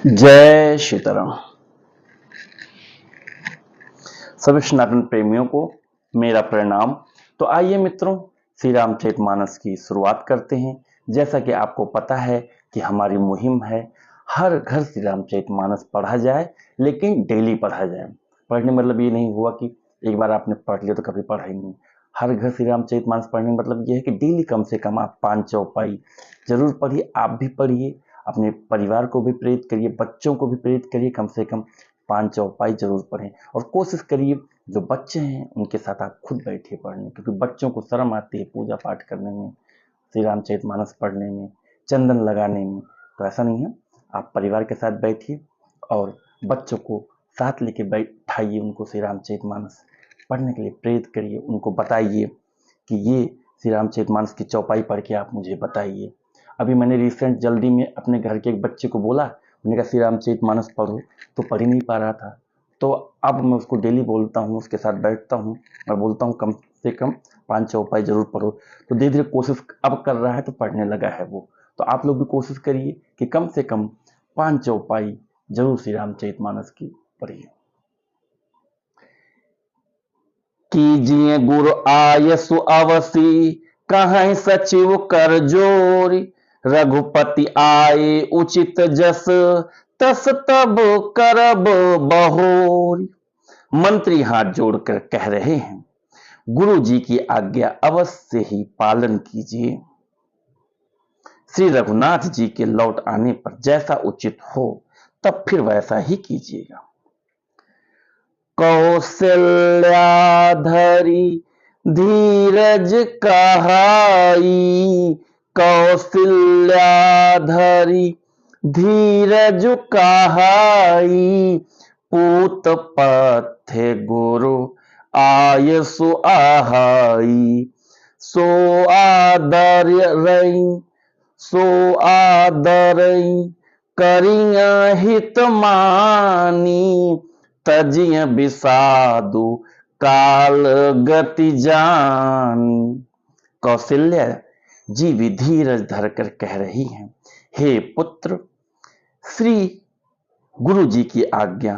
जय सीताराम। सभी सनातन प्रेमियों को मेरा प्रणाम। तो आइए मित्रों, श्री रामचरितमानस की शुरुआत करते हैं। जैसा कि आपको पता है कि हमारी मुहिम है हर घर श्री रामचरितमानस पढ़ा जाए, लेकिन डेली पढ़ा जाए। पढ़ने मतलब ये नहीं हुआ कि एक बार आपने पढ़ लिया तो कभी पढ़ा ही नहीं। हर घर श्री रामचरितमानस पढ़ने का मतलब ये है कि डेली कम से कम आप 5 चौपाई जरूर पढ़िए। आप भी पढ़िए, अपने परिवार को भी प्रेरित करिए, बच्चों को भी प्रेरित करिए। कम से कम 5 चौपाई जरूर पढ़ें और कोशिश करिए जो बच्चे हैं उनके साथ आप खुद बैठिए पढ़ने, क्योंकि बच्चों को शर्म आती है पूजा पाठ करने में, श्री रामचरितमानस पढ़ने में, चंदन लगाने में। तो ऐसा नहीं है, आप परिवार के साथ बैठिए और बच्चों को साथ लेके बैठाइए, उनको श्री रामचरितमानस पढ़ने के लिए प्रेरित करिए। उनको बताइए कि ये श्री रामचरितमानस की चौपाई पढ़ के आप मुझे बताइए। अभी मैंने रिसेंट जल्दी में अपने घर के एक बच्चे को बोला, मैंने कहा श्री रामचरितमानस पढ़ो, तो पढ़ ही नहीं पा रहा था। तो अब मैं उसको डेली बोलता हूँ, उसके साथ बैठता हूँ और बोलता हूँ कम से कम 5 चौपाई जरूर पढ़ो। तो धीरे धीरे कोशिश अब कर रहा है, तो पढ़ने लगा है वो। तो आप लोग भी कोशिश करिए कि कम से कम 5 चौपाई जरूर श्री रामचरितमानस की पढ़िए। कीजिए गुरु आयसु अवसी, कहीं सचिव कर जोरी। रघुपति आए उचित जस, तस तब करब बहोरी। मंत्री हाथ जोड़कर कह रहे हैं, गुरु जी की आज्ञा अवश्य ही पालन कीजिए। श्री रघुनाथ जी के लौट आने पर जैसा उचित हो तब फिर वैसा ही कीजिएगा। कौशल्याधरी धीरज कहाई, कौशल्याधरी धीरज कहाई। पूत पथ्य गुरु आयसु आहाई। सो आदर रई, सो आदरई, करिया हित मानी। तजिय बिसादु काल गति जानी। कौशल्या जी भी धीरज धरकर कह रही हैं, हे पुत्र, श्री गुरु जी की आज्ञा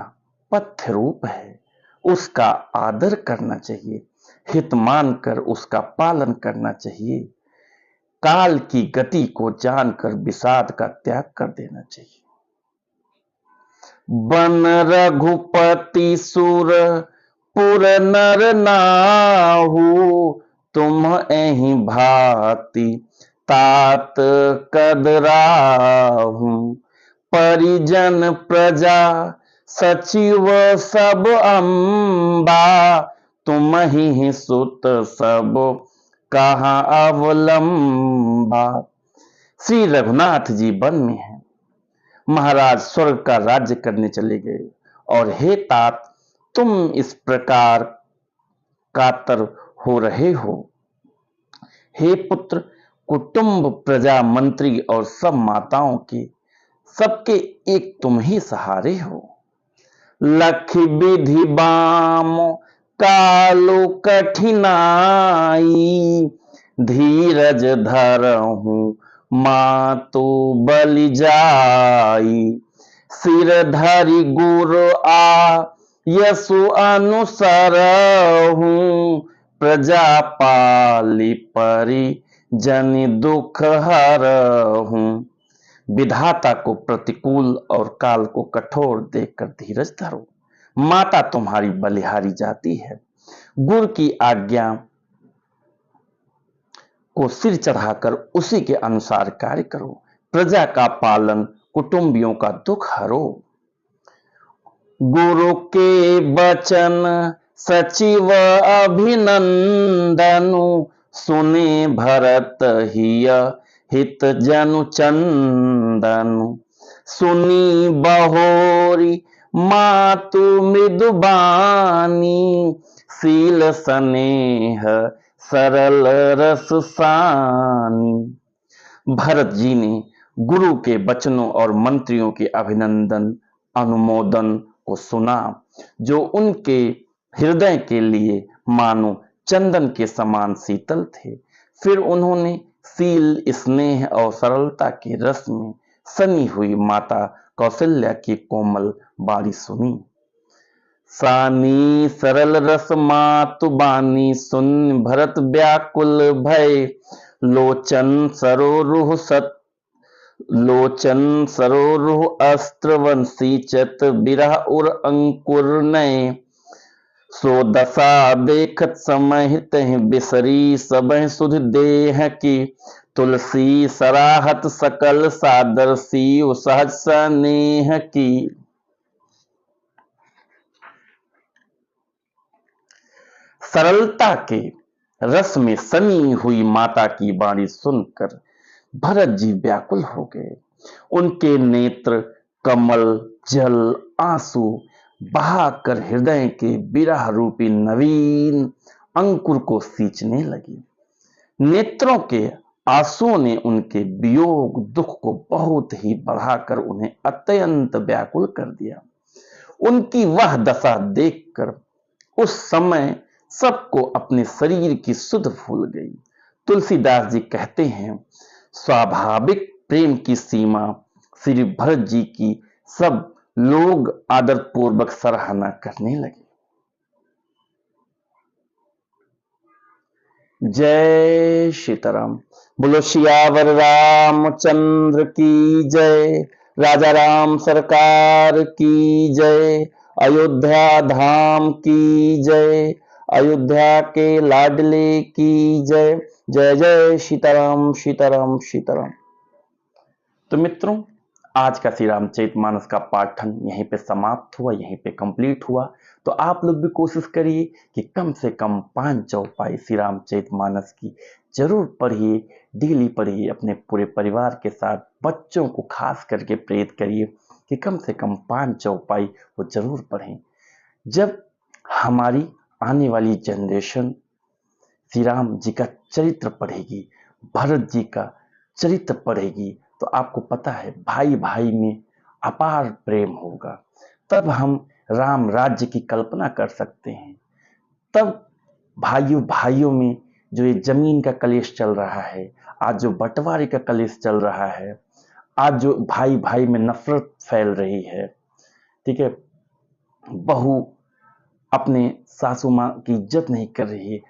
पथ्य रूप है, उसका आदर करना चाहिए, हित मानकर उसका पालन करना चाहिए। काल की गति को जानकर विषाद का त्याग कर देना चाहिए। बन रघुपति सुर पुर नर नाहु, तुम एहि भांति तात कदराहु। परिजन प्रजा सचिव सब अम्बा, तुम ही सुत सब कहाँ अवलंबा। श्री रघुनाथ जी वन में हैं, महाराज स्वर्ग का राज्य करने चले गए, और हे तात, तुम इस प्रकार कातर हो रहे हो। हे पुत्र, कुटुंब प्रजा मंत्री और सब माताओं के सबके एक तुम ही सहारे हो। लख विधि बाम कालो कठिनाई, धीरज धरहु मातु बलि जाई। सिर धरि गुरु आ यसु अनुसरहु, प्रजा पाली परि जनि दुख हरहु। विधाता को प्रतिकूल और काल को कठोर देखकर धीरज धरो। माता तुम्हारी बलिहारी जाती है। गुरु की आज्ञा को सिर चढ़ाकर उसी के अनुसार कार्य करो। प्रजा का पालन, कुटुंबियों का दुख हरो। गुरु के वचन सचिव अभिनंदनु, सुने भरत हिय हित जनु चंदनु। सुनी बहोरी मातु मृदुबानी, शील स्नेह सरल रस सानी। भरत जी ने गुरु के वचनों और मंत्रियों के अभिनंदन अनुमोदन को सुना, जो उनके हृदय के लिए मानो चंदन के समान शीतल थे। फिर उन्होंने शील, स्नेह और सरलता के रस में सनी हुई माता कौशल्या की कोमल बाणी सुनी। सानी सरल रस मातु बानी सुन भरत व्याकुल भय, लोचन सरोरुह सत लोचन सरोरुह अस्त्र वंशी चत बिरह उर अंकुर नय, सो दशा देखत समय तह बिसरी सबह सुध देह की, तुलसी सराहत सकल सादर सी सहज स्नेह की। सरलता के रस में सनी हुई माता की वाणी सुनकर भरत जी व्याकुल हो गए। उनके नेत्र कमल जल आंसू बहाकर हृदय के विरह रूपी नवीन अंकुर को सींचने लगी। नेत्रों के आंसुओं ने उनके वियोग दुख को बहुत ही बढ़ाकर उन्हें अत्यंत व्याकुल कर दिया। उनकी वह दशा देखकर उस समय सबको अपने शरीर की सुध भूल गई। तुलसीदास जी कहते हैं, स्वाभाविक प्रेम की सीमा श्री भरत जी की सब लोग आदरपूर्वक सराहना करने लगे। जय सीताराम। बोलो सियावर रामचंद्र की जय। राजा राम सरकार की जय। अयोध्या धाम की जय। अयोध्या के लाडले की जय। जय जय सीताराम सीताराम सीताराम। तो मित्रों, आज का श्री रामचरितमानस का पाठन यहीं पे समाप्त हुआ, यहीं पे कंप्लीट हुआ। तो आप लोग भी कोशिश करिए कि कम से कम 5 चौपाई श्री रामचरितमानस की जरूर पढ़िए, डेली पढ़िए, अपने पूरे परिवार के साथ बच्चों को खास करके प्रेरित करिए कि कम से कम 5 चौपाई वो जरूर पढ़ें। जब हमारी आने वाली जनरेशन श्री राम जी का चरित्र पढ़ेगी, भरत जी का चरित्र पढ़ेगी, तो आपको पता है भाई भाई में अपार प्रेम होगा। तब हम राम राज्य की कल्पना कर सकते हैं। तब भाइयों भाइयों में जो ये जमीन का कलेश चल रहा है, आज जो बंटवारे का कलेश चल रहा है, आज जो भाई भाई में नफरत फैल रही है, ठीक है, बहू अपने सासू माँ की इज्जत नहीं कर रही है,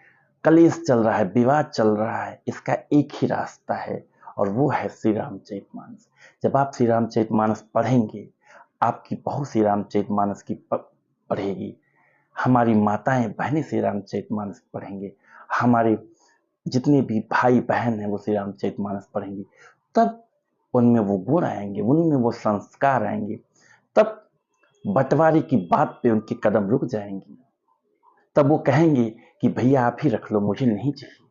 कलेश चल रहा है, विवाद चल रहा है, इसका एक ही रास्ता है और वो है श्री रामचरितमानस। जब आप श्री रामचरितमानस पढ़ेंगे, आपकी बहू श्री रामचरितमानस की पढ़ेगी, हमारी माताएं बहनें श्री रामचरितमानस पढ़ेंगे, हमारे जितने भी भाई बहन हैं वो श्री रामचरितमानस पढ़ेंगे, तब उनमें वो गुण आएंगे, उनमें वो संस्कार आएंगे, तब बंटवारे की बात पे उनके कदम रुक जाएंगे, तब वो कहेंगे कि भैया आप ही रख लो, मुझे नहीं चाहिए।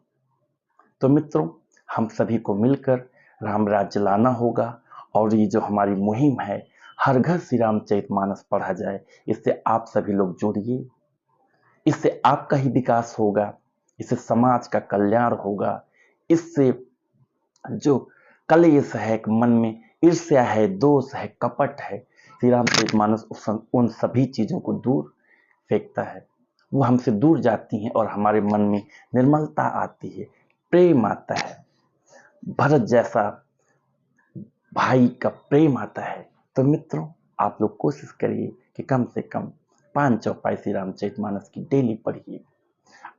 तो मित्रों, हम सभी को मिलकर राम राज्य लाना होगा और ये जो हमारी मुहिम है, हर घर श्री रामचरितमानस पढ़ा जाए, इससे आप सभी लोग जुड़िए, इससे आपका ही विकास होगा, इससे समाज का कल्याण होगा, इससे जो कलेश है मन में, ईर्ष्या है, दोष है, कपट है, श्री रामचरितमानस उन सभी चीजों को दूर फेंकता है, वो हमसे दूर जाती हैं और हमारे मन में निर्मलता आती है, प्रेम आता है, भरत जैसा भाई का प्रेम आता है। तो मित्रों, आप लोग कोशिश करिए कि कम से कम 5 चौपाई श्री रामचरितमानस की डेली पढ़िए।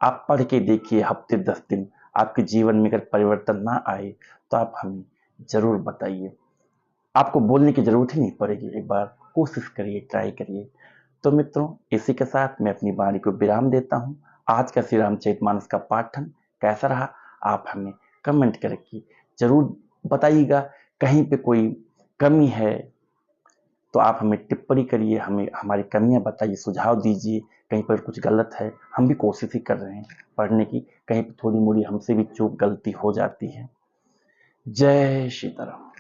आप पढ़ के देखिए, हफ्ते 10 दिन आपके जीवन में अगर परिवर्तन ना आए तो आप हमें जरूर बताइए। आपको बोलने की जरूरत ही नहीं पड़ेगी, एक बार कोशिश करिए, ट्राई करिए। तो मित्रों, इसी के साथ मैं अपनी वाणी को विराम देता हूँ। आज का श्री रामचरितमानस का पाठन कैसा रहा, आप हमें कमेंट करके जरूर बताइएगा। कहीं पे कोई कमी है तो आप हमें टिप्पणी करिए, हमें हमारी कमियां बताइए, सुझाव दीजिए। कहीं पर कुछ गलत है, हम भी कोशिश ही कर रहे हैं पढ़ने की, कहीं पर थोड़ी मोड़ी हमसे भी चूक गलती हो जाती है। जय सीताराम।